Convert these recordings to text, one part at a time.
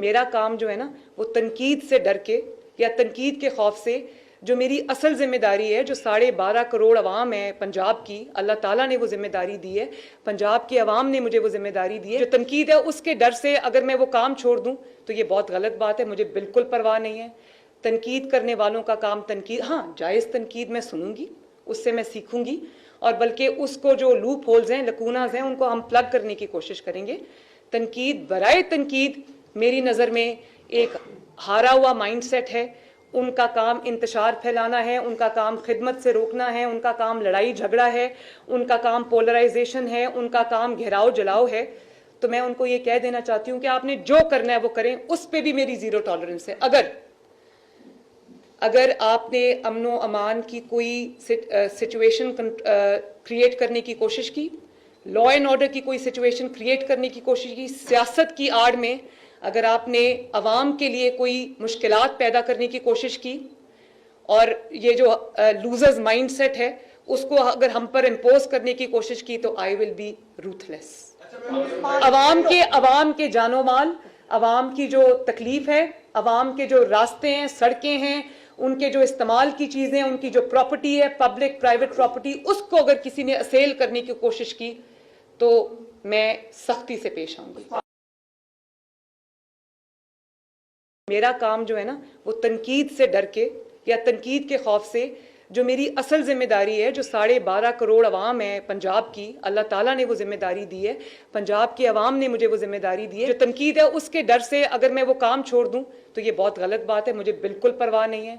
میرا کام جو ہے نا وہ تنقید سے ڈر کے یا تنقید کے خوف سے جو میری اصل ذمہ داری ہے، جو 12.5 کروڑ عوام ہے پنجاب کی، اللہ تعالیٰ نے وہ ذمہ داری دی ہے، پنجاب کی عوام نے مجھے وہ ذمہ داری دی ہے، جو تنقید ہے اس کے ڈر سے اگر میں وہ کام چھوڑ دوں تو یہ بہت غلط بات ہے، مجھے بالکل پرواہ نہیں ہے۔ تنقید کرنے والوں کا کام تنقید، ہاں جائز تنقید میں سنوں گی، اس سے میں سیکھوں گی، اور بلکہ اس کو جو لوپ ہولز ہیں، لکوناز ہیں، ان کو ہم پلگ کرنے کی کوشش کریں گے۔ تنقید برائے تنقید میری نظر میں ایک ہارا ہوا مائنڈ سیٹ ہے۔ ان کا کام انتشار پھیلانا ہے، ان کا کام خدمت سے روکنا ہے، ان کا کام لڑائی جھگڑا ہے، ان کا کام پولرائزیشن ہے، ان کا کام گھیراؤ جلاؤ ہے۔ تو میں ان کو یہ کہہ دینا چاہتی ہوں کہ آپ نے جو کرنا ہے وہ کریں، اس پہ بھی میری زیرو ٹالرنس ہے۔ اگر آپ نے امن و امان کی کوئی سچویشن کریٹ کرنے کی کوشش کی، لا اینڈ آرڈر کی کوئی سچویشن کریٹ کرنے کی کوشش کی، سیاست کی آڑ میں اگر آپ نے عوام کے لیے کوئی مشکلات پیدا کرنے کی کوشش کی، اور یہ جو لوزرز مائنڈ سیٹ ہے اس کو اگر ہم پر امپوز کرنے کی کوشش کی، تو آئی ول بی روتھلیس۔ عوام کے جان و مال، عوام کی جو تکلیف ہے، عوام کے جو راستے ہیں، سڑکیں ہیں، ان کے جو استعمال کی چیزیں، ان کی جو پراپرٹی ہے، پبلک پرائیویٹ پراپرٹی، اس کو اگر کسی نے اسیل کرنے کی کوشش کی تو میں سختی سے پیش آؤں گی۔ میرا کام جو ہے نا وہ تنقید سے ڈر کے یا تنقید کے خوف سے جو میری اصل ذمہ داری ہے، جو 12.5 کروڑ عوام ہے پنجاب کی، اللہ تعالیٰ نے وہ ذمہ داری دی ہے، پنجاب کی عوام نے مجھے وہ ذمہ داری دی ہے، جو تنقید ہے اس کے ڈر سے اگر میں وہ کام چھوڑ دوں تو یہ بہت غلط بات ہے، مجھے بالکل پرواہ نہیں ہے۔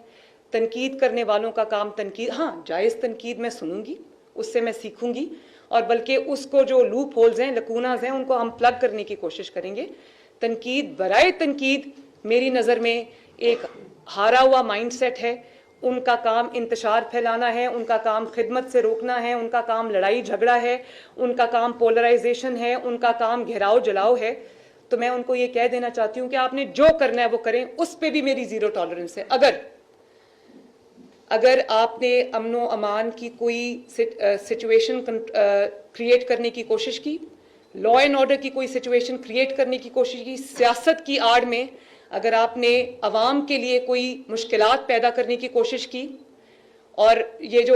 تنقید کرنے والوں کا کام تنقید، ہاں جائز تنقید میں سنوں گی، اس سے میں سیکھوں گی، اور بلکہ اس کو جو لوپ ہولز ہیں، لکوناز ہیں، ان کو ہم پلگ کرنے کی کوشش کریں گے۔ تنقید برائے تنقید میری نظر میں ایک ہارا ہوا مائنڈ سیٹ ہے۔ ان کا کام انتشار پھیلانا ہے، ان کا کام خدمت سے روکنا ہے، ان کا کام لڑائی جھگڑا ہے، ان کا کام پولرائزیشن ہے، ان کا کام گھیراؤ جلاؤ ہے۔ تو میں ان کو یہ کہہ دینا چاہتی ہوں کہ آپ نے جو کرنا ہے وہ کریں، اس پہ بھی میری زیرو ٹالرنس ہے۔ اگر آپ نے امن و امان کی کوئی سچویشن کریٹ کرنے کی کوشش کی، لا اینڈ آرڈر کی کوئی سچویشن کریٹ کرنے کی کوشش کی، سیاست کی آڑ میں اگر آپ نے عوام کے لیے کوئی مشکلات پیدا کرنے کی کوشش کی، اور یہ جو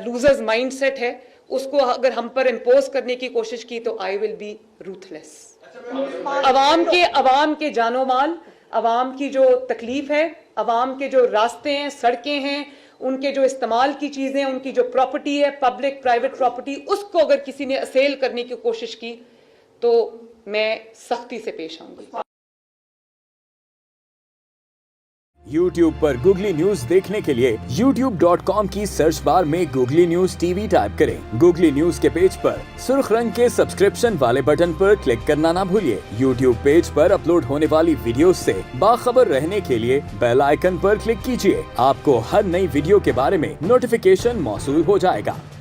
لوزرز مائنڈ سیٹ ہے اس کو اگر ہم پر امپوز کرنے کی کوشش کی، تو آئی ول بی روتھلیس۔ عوام کے جان و مال، عوام کی جو تکلیف ہے، عوام کے جو راستے ہیں، سڑکیں ہیں، ان کے جو استعمال کی چیزیں، ان کی جو پراپرٹی ہے، پبلک پرائیویٹ پراپرٹی، اس کو اگر کسی نے اسیل کرنے کی کوشش کی تو میں سختی سے پیش آؤں گی۔ YouTube پر گوگلی نیوز دیکھنے کے لیے youtube.com کی سرچ بار میں googly news T V type کریں۔ گوگلی نیوز کے پیج پر سرخ رنگ کے سبسکرپشن والے بٹن پر کلک کرنا نہ بھولیے۔ YouTube پیج پر اپلوڈ ہونے والی ویڈیوز سے باخبر رہنے کے لیے بیل آئیکن پر کلک کیجیے۔ آپ کو ہر نئی ویڈیو کے بارے میں نوٹیفیکیشن موصول ہو جائے گا۔